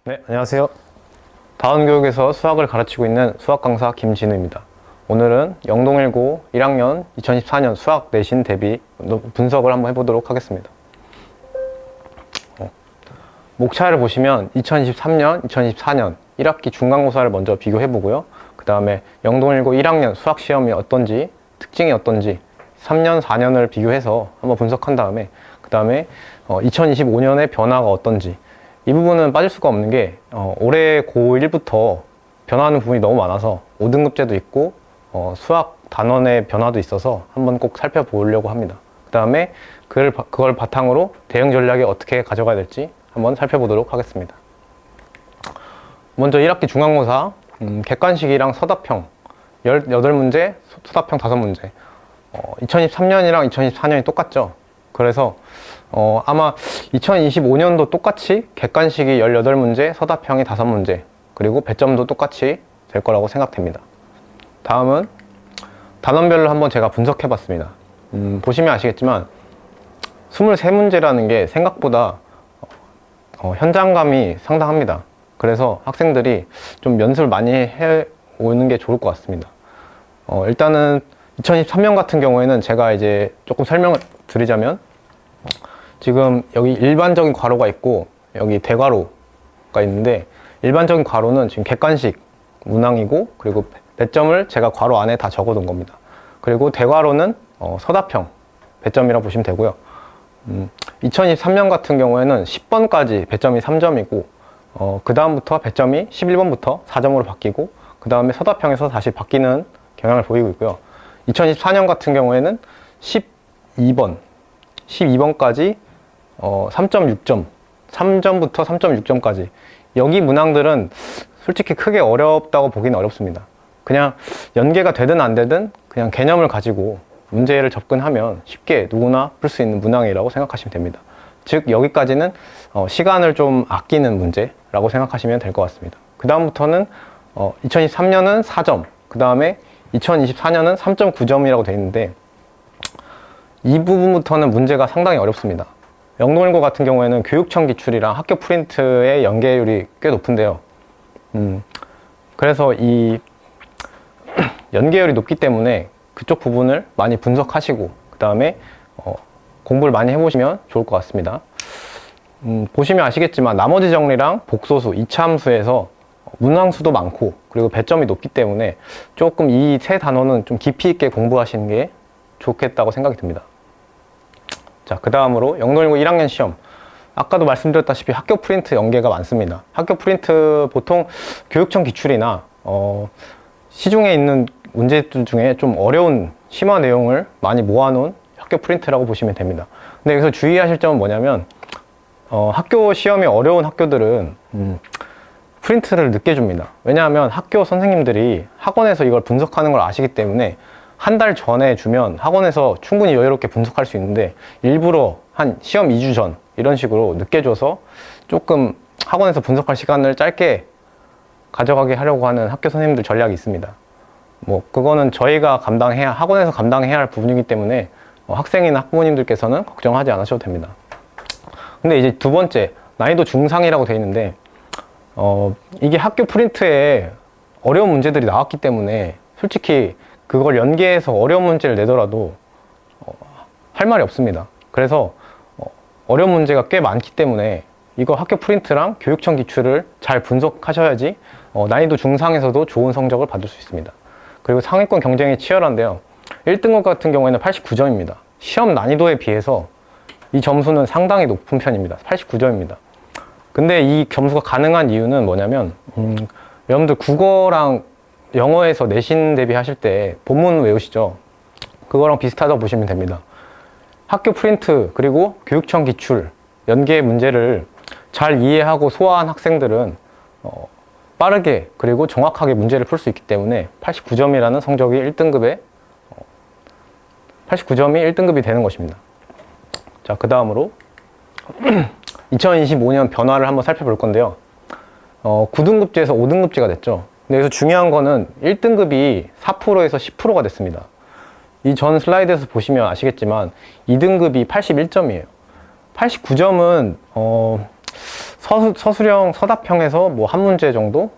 네, 안녕하세요. 다원교육에서 수학을 가르치고 있는 수학 강사 김진우입니다. 오늘은 영동일고 1학년 2014년 수학 내신 대비 분석을 한번 해보도록 하겠습니다. 목차를 보시면 2023년, 2024년 1학기 중간고사를 먼저 비교해보고요. 그 다음에 영동일고 1학년 수학 시험이 어떤지, 특징이 어떤지 3년, 4년을 비교해서 한번 분석한 다음에 그 다음에 2025년의 변화가 어떤지, 이 부분은 빠질 수가 없는 게 올해 고1부터 변화하는 부분이 너무 많아서 5등급제도 있고 수학 단원의 변화도 있어서 한번 꼭 살펴보려고 합니다. 그 다음에 그걸 바탕으로 대응 전략에 어떻게 가져가야 될지 한번 살펴보도록 하겠습니다. 먼저 1학기 중간고사 객관식이랑 서답형 18문제, 서답형 5문제. 2023년이랑 2024년이 똑같죠. 그래서 아마 2025년도 똑같이 객관식이 18문제, 서답형이 5문제, 그리고 배점도 똑같이 될 거라고 생각됩니다. 다음은 단원별로 한번 제가 분석해 봤습니다. 보시면 아시겠지만 23문제라는 게 생각보다 현장감이 상당합니다. 그래서 학생들이 좀 연습을 많이 해 오는 게 좋을 것 같습니다. 일단은 2023년 같은 경우에는 제가 이제 조금 설명을 드리자면, 지금 여기 일반적인 괄호가 있고 여기 대괄호가 있는데, 일반적인 괄호는 지금 객관식 문항이고, 그리고 배점을 제가 괄호 안에 다 적어 놓은 겁니다. 그리고 대괄호는 서답형 배점이라고 보시면 되고요. 2023년 같은 경우에는 10번까지 배점이 3점이고 그 다음부터 배점이 11번부터 4점으로 바뀌고, 그 다음에 서답형에서 다시 바뀌는 경향을 보이고 있고요. 2024년 같은 경우에는 12번까지 3.6점, 3점부터 3.6점까지. 여기 문항들은 솔직히 크게 어렵다고 보기는 어렵습니다. 그냥 연계가 되든 안 되든 그냥 개념을 가지고 문제를 접근하면 쉽게 누구나 풀 수 있는 문항이라고 생각하시면 됩니다. 즉 여기까지는 시간을 좀 아끼는 문제라고 생각하시면 될 것 같습니다. 그 다음부터는 2023년은 4점, 그 다음에 2024년은 3.9점이라고 되어 있는데, 이 부분부터는 문제가 상당히 어렵습니다. 영동일고 같은 경우에는 교육청 기출이랑 학교 프린트의 연계율이 꽤 높은데요. 그래서 이 연계율이 높기 때문에 그쪽 부분을 많이 분석하시고 그 다음에 공부를 많이 해보시면 좋을 것 같습니다. 보시면 아시겠지만 나머지 정리랑 복소수, 이차함수에서 문항수도 많고 그리고 배점이 높기 때문에 조금 이 세 단원은 좀 깊이 있게 공부하시는 게 좋겠다고 생각이 듭니다. 자, 그 다음으로 영동일고 1학년 시험. 아까도 말씀드렸다시피 학교 프린트 연계가 많습니다. 학교 프린트 보통 교육청 기출이나 시중에 있는 문제들 중에 좀 어려운 심화 내용을 많이 모아놓은 학교 프린트라고 보시면 됩니다. 근데 여기서 주의하실 점은 뭐냐면 학교 시험이 어려운 학교들은 프린트를 늦게 줍니다. 왜냐하면 학교 선생님들이 학원에서 이걸 분석하는 걸 아시기 때문에 한 달 전에 주면 학원에서 충분히 여유롭게 분석할 수 있는데, 일부러 한 시험 2주 전 이런 식으로 늦게 줘서 조금 학원에서 분석할 시간을 짧게 가져가게 하려고 하는 학교 선생님들 전략이 있습니다. 뭐 그거는 저희가 학원에서 감당해야 할 부분이기 때문에 학생이나 학부모님들께서는 걱정하지 않으셔도 됩니다. 근데 이제 두 번째, 난이도 중상이라고 되어 있는데 이게 학교 프린트에 어려운 문제들이 나왔기 때문에 솔직히 그걸 연계해서 어려운 문제를 내더라도 할 말이 없습니다. 그래서 어려운 문제가 꽤 많기 때문에 이거 학교 프린트랑 교육청 기출을 잘 분석하셔야지 난이도 중상에서도 좋은 성적을 받을 수 있습니다. 그리고 상위권 경쟁이 치열한데요. 1등급 같은 경우에는 89점입니다. 시험 난이도에 비해서 이 점수는 상당히 높은 편입니다. 89점입니다. 근데 이 점수가 가능한 이유는 뭐냐면 여러분들 국어랑 영어에서 내신 대비하실 때 본문 외우시죠? 그거랑 비슷하다고 보시면 됩니다. 학교 프린트 그리고 교육청 기출 연계 문제를 잘 이해하고 소화한 학생들은 빠르게 그리고 정확하게 문제를 풀 수 있기 때문에 89점이라는 성적이 1등급에 89점이 1등급이 되는 것입니다. 자, 그 다음으로 2025년 변화를 한번 살펴볼 건데요. 9등급제에서 5등급제가 됐죠. 근데 여기서 중요한 거는 1등급이 4%에서 10%가 됐습니다. 이 전 슬라이드에서 보시면 아시겠지만 2등급이 81점이에요. 89점은 서술형, 서답형에서 뭐 한 문제 정도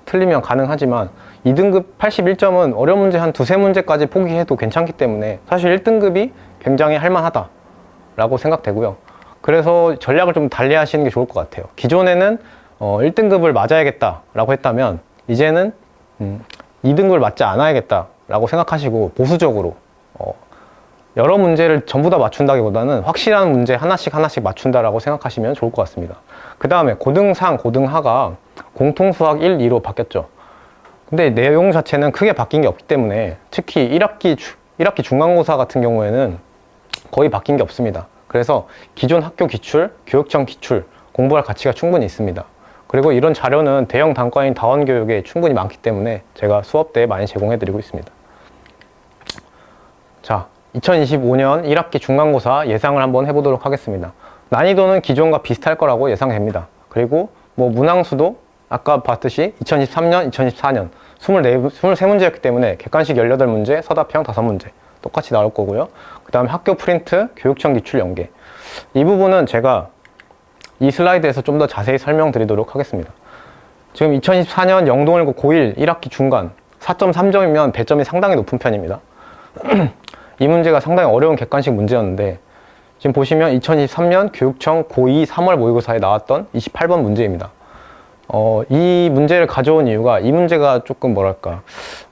틀리면 가능하지만 2등급 81점은 어려운 문제 한 두세 문제까지 포기해도 괜찮기 때문에 사실 1등급이 굉장히 할만하다 라고 생각되고요. 그래서 전략을 좀 달리 하시는 게 좋을 것 같아요. 기존에는 1등급을 맞아야겠다 라고 했다면 이제는 2등급을 맞지 않아야겠다 라고 생각하시고 보수적으로 여러 문제를 전부 다 맞춘다기보다는 확실한 문제 하나씩 맞춘다라고 생각하시면 좋을 것 같습니다. 그 다음에 고등상, 고등하가 공통수학 1, 2로 바뀌었죠. 근데 내용 자체는 크게 바뀐 게 없기 때문에 특히 1학기 중간고사 같은 경우에는 거의 바뀐 게 없습니다. 그래서 기존 학교 기출, 교육청 기출 공부할 가치가 충분히 있습니다. 그리고 이런 자료는 대형 단과인 다원교육에 충분히 많기 때문에 제가 수업 때 많이 제공해 드리고 있습니다. 자, 2025년 1학기 중간고사 예상을 한번 해보도록 하겠습니다. 난이도는 기존과 비슷할 거라고 예상됩니다. 그리고 뭐 문항수도 아까 봤듯이 2023년, 2024년 23문제였기 때문에 객관식 18문제, 서답형 5문제 똑같이 나올 거고요. 그 다음에 학교 프린트, 교육청 기출 연계. 이 부분은 제가 이 슬라이드에서 좀 더 자세히 설명드리도록 하겠습니다. 지금 2024년 영동일고 고1 1학기 중간 4.3점이면 배점이 상당히 높은 편입니다. 이 문제가 상당히 어려운 객관식 문제였는데 지금 보시면 2023년 교육청 고2 3월 모의고사에 나왔던 28번 문제입니다. 이 문제를 가져온 이유가 이 문제가 조금 뭐랄까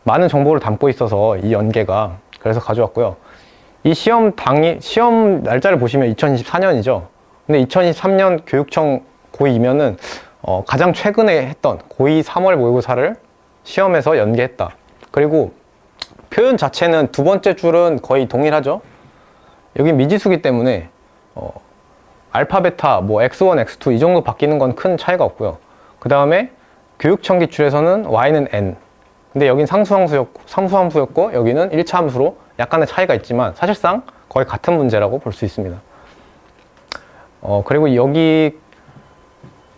많은 정보를 담고 있어서 이 연계가 그래서 가져왔고요. 이 시험 날짜를 보시면 2024년이죠. 근데 2023년 교육청 고2면은 가장 최근에 했던 고2 3월 모의고사를 시험에서 연계했다. 그리고 표현 자체는 두 번째 줄은 거의 동일하죠. 여기 미지수기 때문에 알파, 베타, 뭐 x1, x2 이 정도 바뀌는 건 큰 차이가 없고요. 그 다음에 교육청 기출에서는 y는 n. 근데 여긴 상수함수였고 여기는 1차 함수로 약간의 차이가 있지만 사실상 거의 같은 문제라고 볼 수 있습니다. 그리고 여기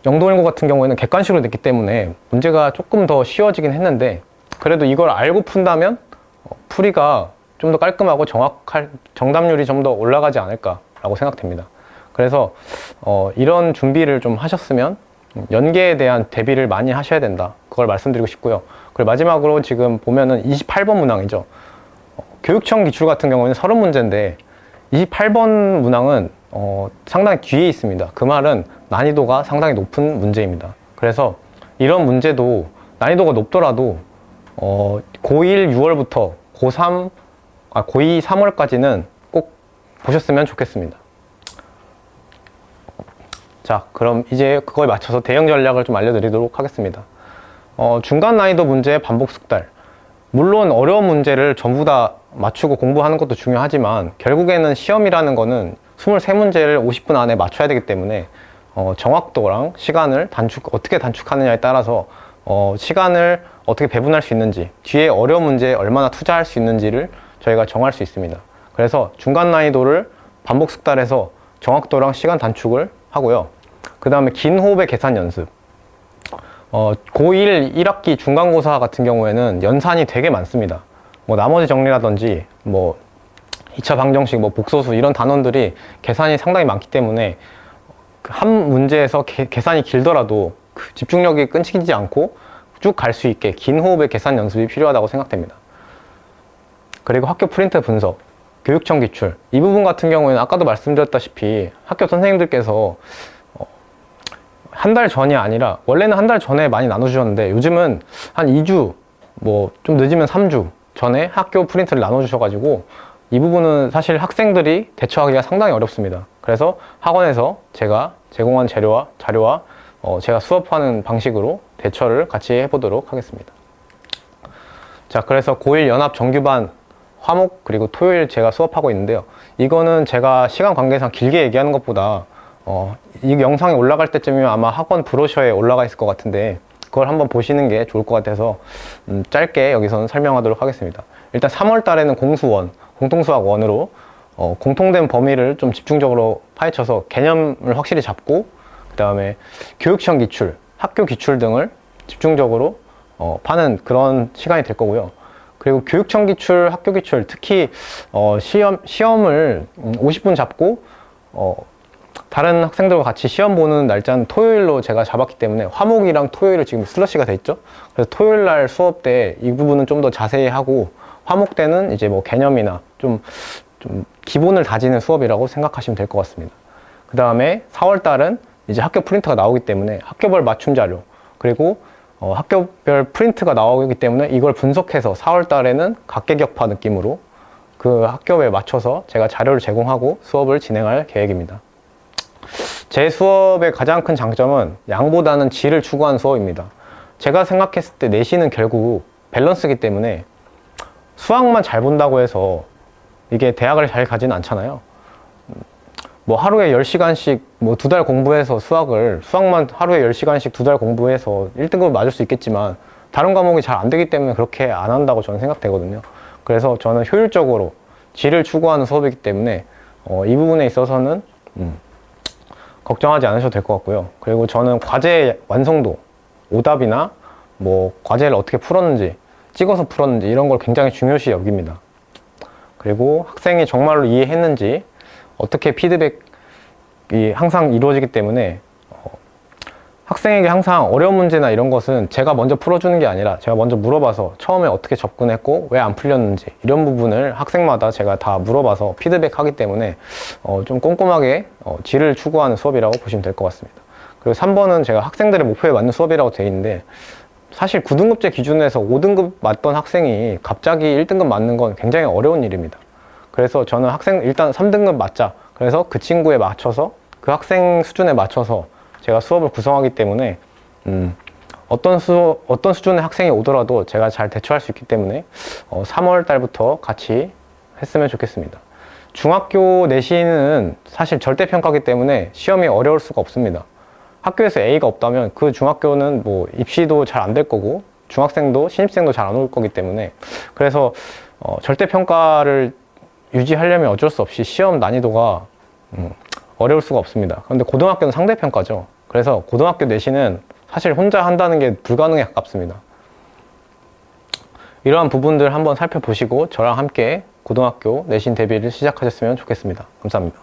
영동일고 같은 경우에는 객관식으로 냈기 때문에 문제가 조금 더 쉬워지긴 했는데 그래도 이걸 알고 푼다면 풀이가 좀 더 깔끔하고 정답률이 좀 더 올라가지 않을까라고 생각됩니다. 그래서 이런 준비를 좀 하셨으면 연계에 대한 대비를 많이 하셔야 된다. 그걸 말씀드리고 싶고요. 그리고 마지막으로 지금 보면은 28번 문항이죠. 교육청 기출 같은 경우는 30문제인데 28번 문항은 상당히 뒤에 있습니다. 그 말은 난이도가 상당히 높은 문제입니다. 그래서 이런 문제도 난이도가 높더라도 고1 6월부터 고2 3월까지는 꼭 보셨으면 좋겠습니다. 자, 그럼 이제 그거에 맞춰서 대응 전략을 좀 알려드리도록 하겠습니다. 중간 난이도 문제 반복 숙달. 물론 어려운 문제를 전부 다 맞추고 공부하는 것도 중요하지만 결국에는 시험이라는 거는 23문제를 50분 안에 맞춰야 되기 때문에 정확도랑 시간을 어떻게 단축하느냐에 따라서 시간을 어떻게 배분할 수 있는지, 뒤에 어려운 문제에 얼마나 투자할 수 있는지를 저희가 정할 수 있습니다. 그래서 중간 난이도를 반복 숙달해서 정확도랑 시간 단축을 하고요. 그 다음에 긴 호흡의 계산 연습. 고1 1학기 중간고사 같은 경우에는 연산이 되게 많습니다. 뭐 나머지 정리라든지 뭐 2차 방정식, 뭐 복소수 이런 단원들이 계산이 상당히 많기 때문에 한 문제에서 계산이 길더라도 그 집중력이 끊기지 않고 쭉 갈 수 있게 긴 호흡의 계산 연습이 필요하다고 생각됩니다. 그리고 학교 프린트 분석, 교육청 기출 이 부분 같은 경우에는 아까도 말씀드렸다시피 학교 선생님들께서 한 달 전이 아니라 원래는 한 달 전에 많이 나눠주셨는데 요즘은 한 2주 뭐 좀 늦으면 3주 전에 학교 프린트를 나눠주셔가지고 이 부분은 사실 학생들이 대처하기가 상당히 어렵습니다. 그래서 학원에서 제가 제공한 자료와 제가 수업하는 방식으로 대처를 같이 해보도록 하겠습니다. 자, 그래서 고1 연합 정규반 화목 그리고 토요일 제가 수업하고 있는데요. 이거는 제가 시간 관계상 길게 얘기하는 것보다 이 영상이 올라갈 때쯤이면 아마 학원 브로셔에 올라가 있을 것 같은데 그걸 한번 보시는 게 좋을 것 같아서 짧게 여기서는 설명하도록 하겠습니다. 일단 3월 달에는 공수원, 공통수학 1으로 공통된 범위를 좀 집중적으로 파헤쳐서 개념을 확실히 잡고 그 다음에 교육청 기출, 학교 기출 등을 집중적으로 파는 그런 시간이 될 거고요. 그리고 교육청 기출, 학교 기출, 특히 시험을 50분 잡고 다른 학생들과 같이 시험 보는 날짜는 토요일로 제가 잡았기 때문에 화목이랑 토요일을 지금 슬러시가 돼 있죠. 그래서 토요일 날 수업 때 이 부분은 좀 더 자세히 하고, 화목 때는 이제 뭐 개념이나 좀 기본을 다지는 수업이라고 생각하시면 될 것 같습니다. 그 다음에 4월 달은 이제 학교 프린트가 나오기 때문에 학교별 맞춤 자료, 그리고 학교별 프린트가 나오기 때문에 이걸 분석해서 4월 달에는 각계격파 느낌으로 그 학교에 맞춰서 제가 자료를 제공하고 수업을 진행할 계획입니다. 제 수업의 가장 큰 장점은 양보다는 질을 추구하는 수업입니다. 제가 생각했을 때 내신은 결국 밸런스이기 때문에 수학만 잘 본다고 해서 이게 대학을 잘 가지는 않잖아요. 뭐 하루에 10시간씩 뭐 2달 공부해서 수학만 하루에 10시간씩 2달 공부해서 1등급을 맞을 수 있겠지만 다른 과목이 잘 안 되기 때문에 그렇게 안 한다고 저는 생각되거든요. 그래서 저는 효율적으로 질을 추구하는 수업이기 때문에 이 부분에 있어서는 걱정하지 않으셔도 될 것 같고요. 그리고 저는 과제 완성도, 오답이나 뭐 과제를 어떻게 풀었는지, 찍어서 풀었는지 이런 걸 굉장히 중요시 여깁니다. 그리고 학생이 정말로 이해했는지 어떻게 피드백이 항상 이루어지기 때문에 학생에게 항상 어려운 문제나 이런 것은 제가 먼저 풀어주는 게 아니라 제가 먼저 물어봐서 처음에 어떻게 접근했고 왜 안 풀렸는지 이런 부분을 학생마다 제가 다 물어봐서 피드백하기 때문에 좀 꼼꼼하게 질을 추구하는 수업이라고 보시면 될 것 같습니다. 그리고 3번은 제가 학생들의 목표에 맞는 수업이라고 되어 있는데 사실 9등급제 기준에서 5등급 맞던 학생이 갑자기 1등급 맞는 건 굉장히 어려운 일입니다. 그래서 저는 일단 3등급 맞자. 그래서 그 친구에 맞춰서 그 학생 수준에 맞춰서 제가 수업을 구성하기 때문에 어떤 수준의 학생이 오더라도 제가 잘 대처할 수 있기 때문에 3월 달부터 같이 했으면 좋겠습니다. 중학교 내신은 사실 절대평가기 때문에 시험이 어려울 수가 없습니다. 학교에서 A가 없다면 그 중학교는 뭐 입시도 잘 안 될 거고 중학생도 신입생도 잘 안 올 거기 때문에 그래서 절대평가를 유지하려면 어쩔 수 없이 시험 난이도가 어려울 수가 없습니다. 그런데 고등학교는 상대평가죠. 그래서 고등학교 내신은 사실 혼자 한다는 게 불가능에 가깝습니다. 이러한 부분들 한번 살펴보시고 저랑 함께 고등학교 내신 대비를 시작하셨으면 좋겠습니다. 감사합니다.